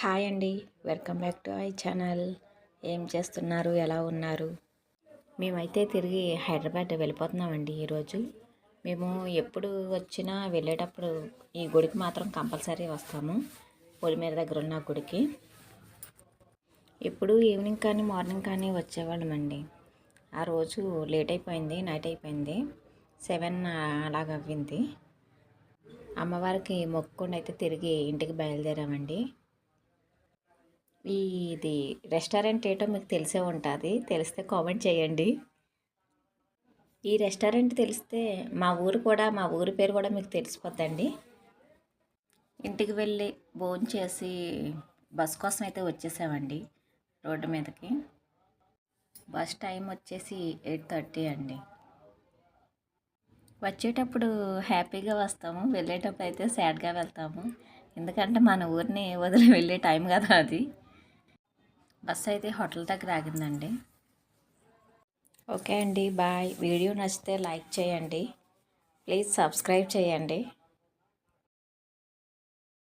Hi అండి, welcome back to I channel. ఏం చేస్తున్నారు, ఎలా ఉన్నారు? మేమైతే తిరిగి హైదరాబాద్ వెళ్ళిపోతున్నామండి. ఈరోజు మేము ఎప్పుడు వచ్చినా వెళ్ళేటప్పుడు ఈ గుడికి మాత్రం కంపల్సరీ వస్తాము. పొలిమేర దగ్గర ఉన్న గుడికి ఎప్పుడు ఈవినింగ్ కానీ మార్నింగ్ కానీ వచ్చేవాళ్ళమండి. ఆ రోజు లేట్ అయిపోయింది, నైట్ అయిపోయింది, 7 అలాగ అవ్వింది. అమ్మవారికి మొక్కుకుండా అయితే తిరిగి ఇంటికి బయలుదేరామండి. ఇది రెస్టారెంట్ ఏంటో మీకు తెలిసే ఉంటుంది, తెలిస్తే కామెంట్ చేయండి. ఈ రెస్టారెంట్ తెలిస్తే మా ఊరి పేరు కూడా మీకు తెలిసిపోద్దండి. ఇంటికి వెళ్ళి భోజనం చేసి బస్ కోసం అయితే వచ్చేసామండి రోడ్డు మీదకి. బస్ టైం వచ్చేసి 8:30 అండి. వచ్చేటప్పుడు హ్యాపీగా వస్తాము, వెళ్ళేటప్పుడు అయితే సాడ్గా వెళ్తాము. ఎందుకంటే మన ఊరిని వదిలి వెళ్ళే టైం కదా అది. బస్ అయితే హోటల్ దగ్గర ఆగిందండి. ఓకే అండి, బాయ్. వీడియో నచ్చితే లైక్ చేయండి, ప్లీజ్ సబ్స్క్రైబ్ చేయండి.